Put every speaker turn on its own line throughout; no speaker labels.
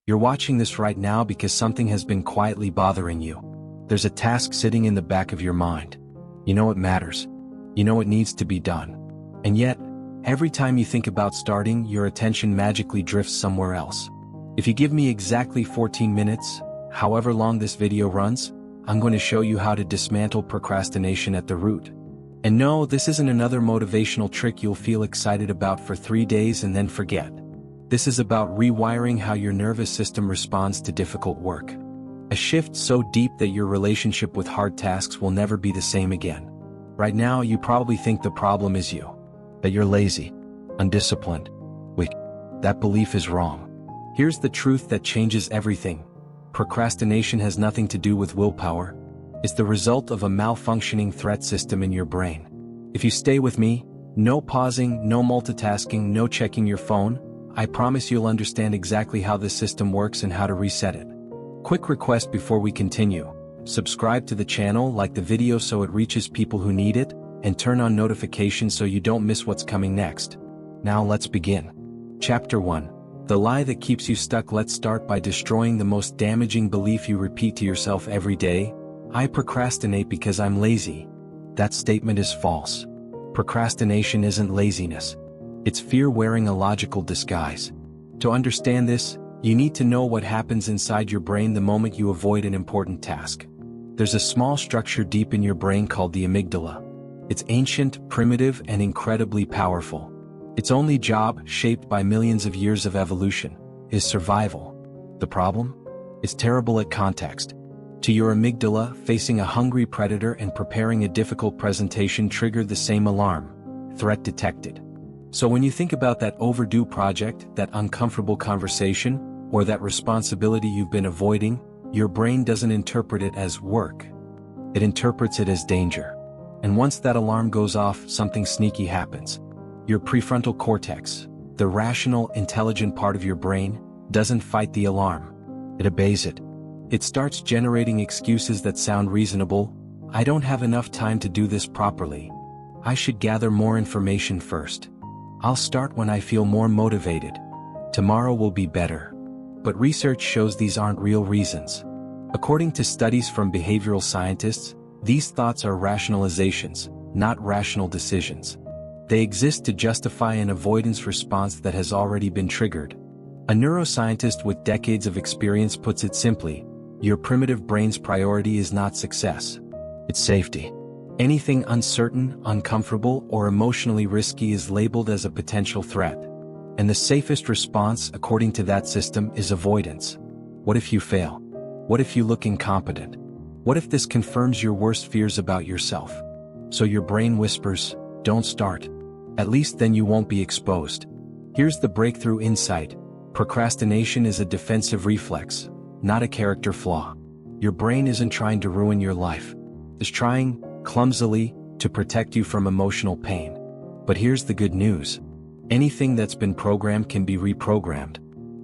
You're watching this right now because something has been quietly bothering you. There's a task sitting in the back of your mind. You know it matters. You know it needs to be done. And yet, every time you think about starting, your attention magically drifts somewhere else. If you give me exactly 14 minutes, however long this video runs, I'm going to show you how to dismantle procrastination at the root. And no, this isn't another motivational trick you'll feel excited about for 3 days and then forget. This is about rewiring how your nervous system responds to difficult work. A shift so deep that your relationship with hard tasks will never be the same again. Right now, you probably think the problem is you. That you're lazy, undisciplined, weak. That belief is wrong. Here's the truth that changes everything. Procrastination has nothing to do with willpower. It's the result of a malfunctioning threat system in your brain. If you stay with me, no pausing, no multitasking, no checking your phone, I promise you'll understand exactly how this system works and how to reset it. Quick request before we continue. Subscribe to the channel, like the video so it reaches people who need it, and turn on notifications so you don't miss what's coming next. Now let's begin. Chapter 1. The lie that keeps you stuck. Let's start by destroying the most damaging belief you repeat to yourself every day. I procrastinate because I'm lazy. That statement is false. Procrastination isn't laziness. It's fear wearing a logical disguise. To understand this, you need to know what happens inside your brain the moment you avoid an important task. There's a small structure deep in your brain called the amygdala. It's ancient, primitive, and incredibly powerful. Its only job, shaped by millions of years of evolution, is survival. The problem? It's terrible at context. To your amygdala, facing a hungry predator and preparing a difficult presentation trigger the same alarm. Threat detected. So when you think about that overdue project, that uncomfortable conversation, or that responsibility you've been avoiding, your brain doesn't interpret it as work. It interprets it as danger. And once that alarm goes off, something sneaky happens. Your prefrontal cortex, the rational, intelligent part of your brain, doesn't fight the alarm. It obeys it. It starts generating excuses that sound reasonable. I don't have enough time to do this properly. I should gather more information first. I'll start when I feel more motivated. Tomorrow will be better. But research shows these aren't real reasons. According to studies from behavioral scientists, these thoughts are rationalizations, not rational decisions. They exist to justify an avoidance response that has already been triggered. A neuroscientist with decades of experience puts it simply: your primitive brain's priority is not success. It's safety. Anything uncertain, uncomfortable, or emotionally risky is labeled as a potential threat. And the safest response, according to that system, is avoidance. What if you fail? What if you look incompetent? What if this confirms your worst fears about yourself? So your brain whispers, don't start. At least then you won't be exposed. Here's the breakthrough insight. Procrastination is a defensive reflex, not a character flaw. Your brain isn't trying to ruin your life. It's trying, clumsily, to protect you from emotional pain. But here's the good news. Anything that's been programmed can be reprogrammed.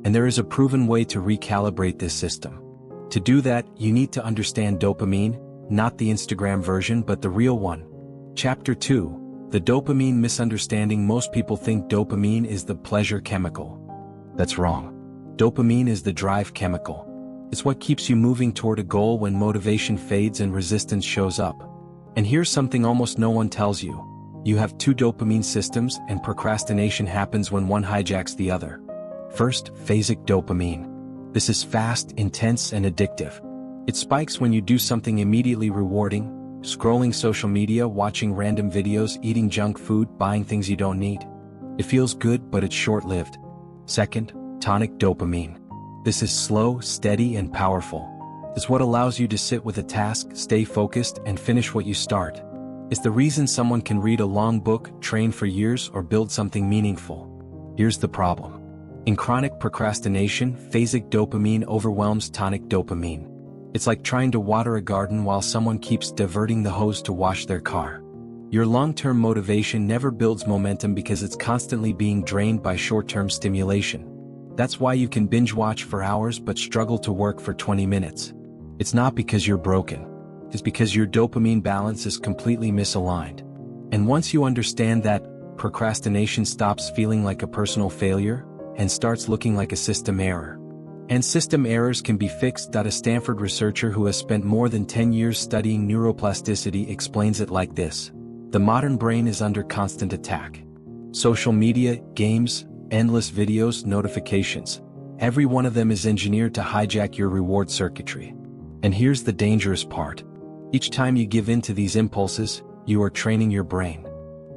And there is a proven way to recalibrate this system. To do that, you need to understand dopamine, not the Instagram version but the real one. Chapter 2. The dopamine misunderstanding. Most people think dopamine is the pleasure chemical. That's wrong. Dopamine is the drive chemical. It's what keeps you moving toward a goal when motivation fades and resistance shows up. And here's something almost no one tells you. You have two dopamine systems, and procrastination happens when one hijacks the other. First, phasic dopamine. This is fast, intense, and addictive. It spikes when you do something immediately rewarding: scrolling social media, watching random videos, eating junk food, buying things you don't need. It feels good, but it's short-lived. Second, tonic dopamine. This is slow, steady, and powerful. It's what allows you to sit with a task, stay focused, and finish what you start. It's the reason someone can read a long book, train for years, or build something meaningful. Here's the problem. In chronic procrastination, phasic dopamine overwhelms tonic dopamine. It's like trying to water a garden while someone keeps diverting the hose to wash their car. Your long-term motivation never builds momentum because it's constantly being drained by short-term stimulation. That's why you can binge watch for hours but struggle to work for 20 minutes. It's not because you're broken. It's because your dopamine balance is completely misaligned. And once you understand that, procrastination stops feeling like a personal failure and starts looking like a system error. And system errors can be fixed. A Stanford researcher who has spent more than 10 years studying neuroplasticity explains it like this. The modern brain is under constant attack. Social media, games, endless videos, notifications. Every one of them is engineered to hijack your reward circuitry. And here's the dangerous part. Each time you give in to these impulses, you are training your brain.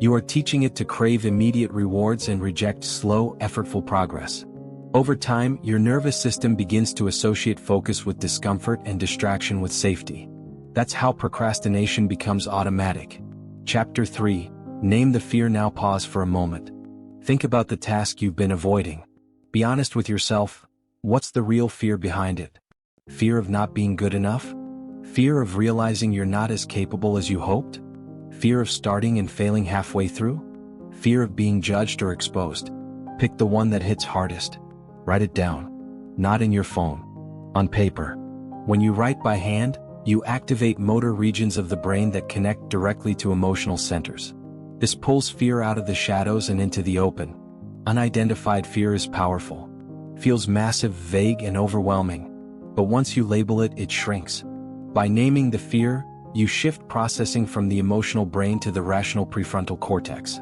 You are teaching it to crave immediate rewards and reject slow, effortful progress. Over time, your nervous system begins to associate focus with discomfort and distraction with safety. That's how procrastination becomes automatic. Chapter 3. Name the fear. Now pause for a moment. Think about the task you've been avoiding. Be honest with yourself. What's the real fear behind it? Fear of not being good enough? Fear of realizing you're not as capable as you hoped? Fear of starting and failing halfway through? Fear of being judged or exposed? Pick the one that hits hardest. Write it down. Not in your phone. On paper. When you write by hand, you activate motor regions of the brain that connect directly to emotional centers. This pulls fear out of the shadows and into the open. Unidentified fear is powerful. Feels massive, vague, and overwhelming. But once you label it, it shrinks. By naming the fear, you shift processing from the emotional brain to the rational prefrontal cortex.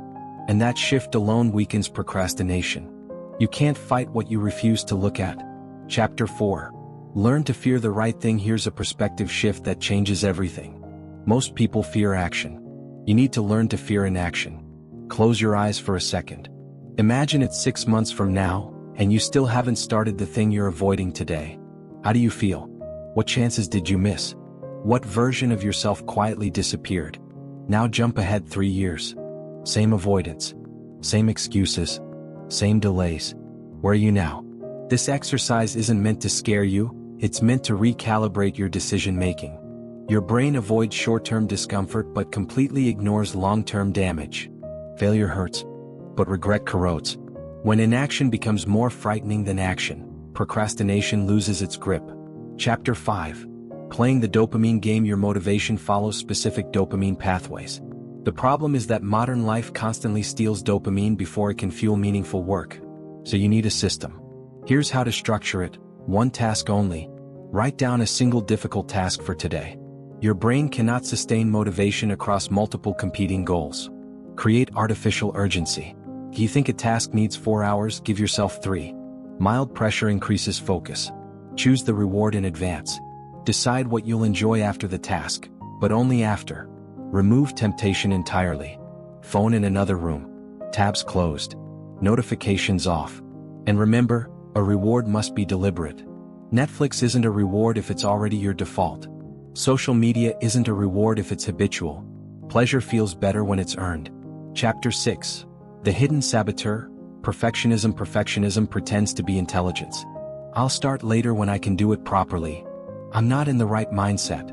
And that shift alone weakens procrastination. You can't fight what you refuse to look at. Chapter 4. Learn to fear the right thing. Here's a perspective shift that changes everything. Most people fear action. You need to learn to fear inaction. Close your eyes for a second. Imagine it's 6 months from now, and you still haven't started the thing you're avoiding today. How do you feel? What chances did you miss? What version of yourself quietly disappeared? Now jump ahead 3 years. Same avoidance. Same excuses. Same delays. Where are you now? This exercise isn't meant to scare you, it's meant to recalibrate your decision-making. Your brain avoids short-term discomfort but completely ignores long-term damage. Failure hurts, but regret corrodes. When inaction becomes more frightening than action, procrastination loses its grip. Chapter 5. Playing the dopamine game. Your motivation follows specific dopamine pathways. The problem is that modern life constantly steals dopamine before it can fuel meaningful work. So you need a system. Here's how to structure it. 1 task only. Write down a single difficult task for today. Your brain cannot sustain motivation across multiple competing goals. Create artificial urgency. Do you think a task needs 4 hours? Give yourself 3. Mild pressure increases focus. Choose the reward in advance. Decide what you'll enjoy after the task, but only after. Remove temptation entirely. Phone in another room. Tabs closed. Notifications off. And remember, a reward must be deliberate. Netflix isn't a reward if it's already your default. Social media isn't a reward if it's habitual. Pleasure feels better when it's earned. Chapter 6. The hidden saboteur. Perfectionism. Perfectionism pretends to be intelligence. I'll start later when I can do it properly. I'm not in the right mindset.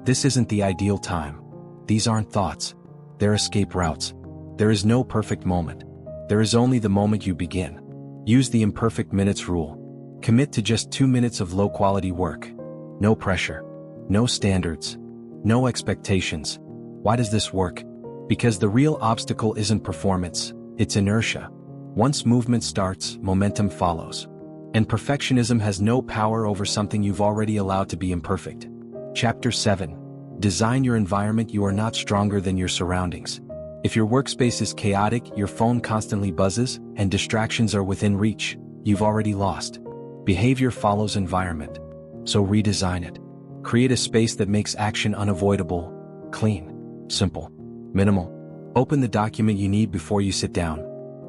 This isn't the ideal time. These aren't thoughts. They're escape routes. There is no perfect moment. There is only the moment you begin. Use the imperfect minutes rule. Commit to just 2 minutes of low-quality work. No pressure. No standards. No expectations. Why does this work? Because the real obstacle isn't performance, it's inertia. Once movement starts, momentum follows. And perfectionism has no power over something you've already allowed to be imperfect. Chapter 7. Design your environment. You are not stronger than your surroundings. If your workspace is chaotic, your phone constantly buzzes, and distractions are within reach, you've already lost. Behavior follows environment. So redesign it. Create a space that makes action unavoidable, clean, simple, minimal. Open the document you need before you sit down.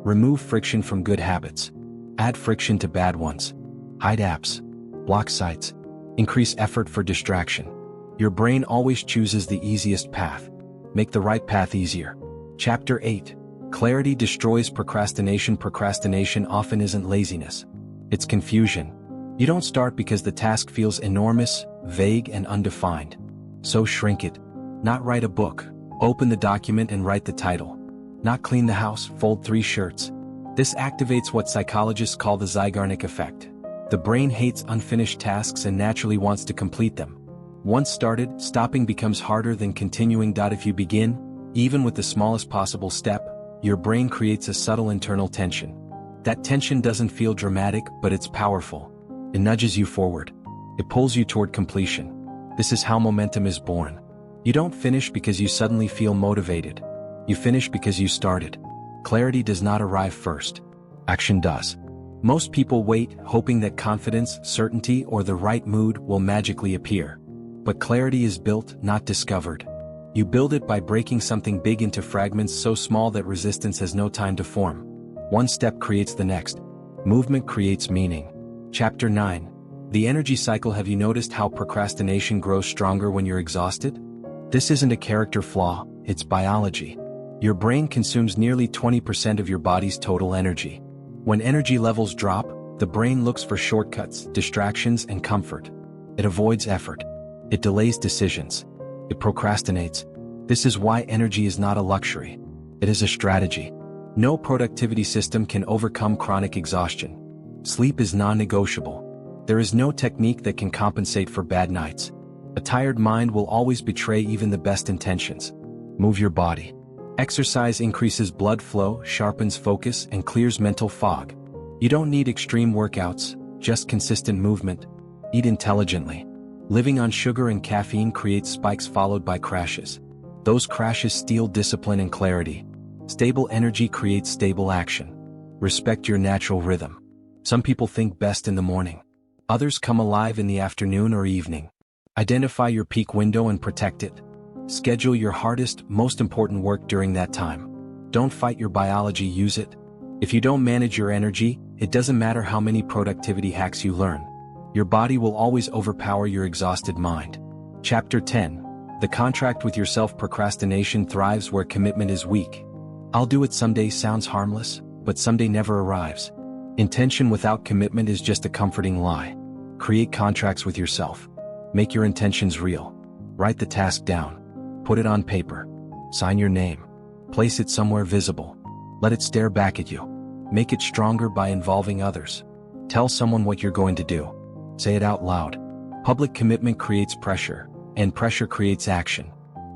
Remove friction from good habits. Add friction to bad ones. Hide apps. Block sites. Increase effort for distraction. Your brain always chooses the easiest path. Make the right path easier. Chapter 8. Clarity destroys procrastination. Procrastination often isn't laziness. It's confusion. You don't start because the task feels enormous, vague, and undefined. So shrink it. Not write a book. Open the document and write the title. Not clean the house, fold 3 shirts. This activates what psychologists call the Zeigarnik effect. The brain hates unfinished tasks and naturally wants to complete them. Once started, stopping becomes harder than continuing. If you begin, even with the smallest possible step, your brain creates a subtle internal tension. That tension doesn't feel dramatic, but it's powerful. It nudges you forward. It pulls you toward completion. This is how momentum is born. You don't finish because you suddenly feel motivated. You finish because you started. Clarity does not arrive first. Action does. Most people wait, hoping that confidence, certainty, or the right mood will magically appear. But clarity is built, not discovered. You build it by breaking something big into fragments so small that resistance has no time to form. One step creates the next. Movement creates meaning. Chapter 9. The energy cycle. Have you noticed how procrastination grows stronger when you're exhausted? This isn't a character flaw, it's biology. Your brain consumes nearly 20% of your body's total energy. When energy levels drop, the brain looks for shortcuts, distractions, and comfort. It avoids effort. It delays decisions. It procrastinates. This is why energy is not a luxury. It is a strategy. No productivity system can overcome chronic exhaustion. Sleep is non-negotiable. There is no technique that can compensate for bad nights. A tired mind will always betray even the best intentions. Move your body. Exercise increases blood flow, sharpens focus, and clears mental fog. You don't need extreme workouts, just consistent movement. Eat intelligently. Living on sugar and caffeine creates spikes followed by crashes. Those crashes steal discipline and clarity. Stable energy creates stable action. Respect your natural rhythm. Some people think best in the morning. Others come alive in the afternoon or evening. Identify your peak window and protect it. Schedule your hardest, most important work during that time. Don't fight your biology, use it. If you don't manage your energy, it doesn't matter how many productivity hacks you learn. Your body will always overpower your exhausted mind. Chapter 10. The contract with yourself. Procrastination thrives where commitment is weak. I'll do it someday sounds harmless, but someday never arrives. Intention without commitment is just a comforting lie. Create contracts with yourself. Make your intentions real. Write the task down. Put it on paper. Sign your name. Place it somewhere visible. Let it stare back at you. Make it stronger by involving others. Tell someone what you're going to do. Say it out loud. Public commitment creates pressure, and pressure creates action.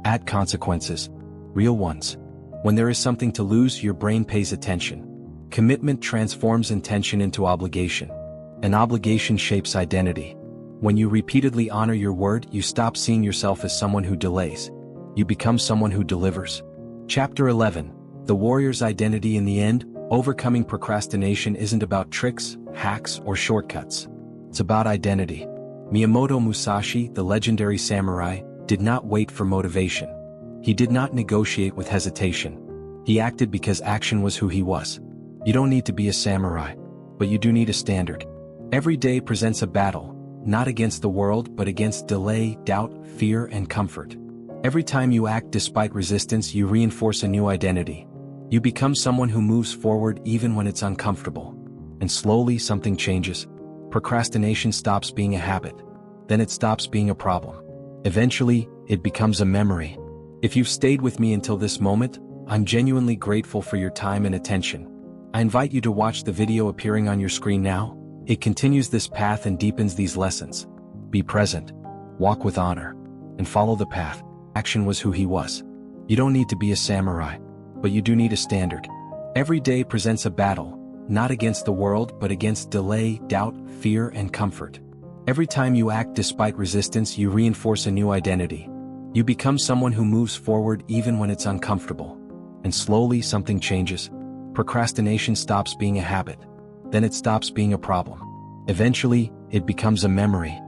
Add consequences. Real ones. When there is something to lose, your brain pays attention. Commitment transforms intention into obligation. An obligation shapes identity. When you repeatedly honor your word, you stop seeing yourself as someone who delays. You become someone who delivers. Chapter 11. The warrior's identity. In the end, overcoming procrastination isn't about tricks, hacks, or shortcuts. It's about identity. Miyamoto Musashi, the legendary samurai, did not wait for motivation. He did not negotiate with hesitation. He acted because action was who he was. You don't need to be a samurai, but you do need a standard. Every day presents a battle, not against the world but against delay, doubt, fear, and comfort. Every time you act despite resistance, you reinforce a new identity. You become someone who moves forward even when it's uncomfortable. And slowly something changes. Procrastination stops being a habit. Then it stops being a problem. Eventually, it becomes a memory. If you've stayed with me until this moment, I'm genuinely grateful for your time and attention. I invite you to watch the video appearing on your screen now. It continues this path and deepens these lessons. Be present, walk with honor, and follow the path. Action was who he was. You don't need to be a samurai, but you do need a standard. Every day presents a battle, not against the world but against delay, doubt, fear, and comfort. Every time you act despite resistance, you reinforce a new identity. You become someone who moves forward even when it's uncomfortable. And slowly something changes. Procrastination stops being a habit. Then it stops being a problem. Eventually, it becomes a memory.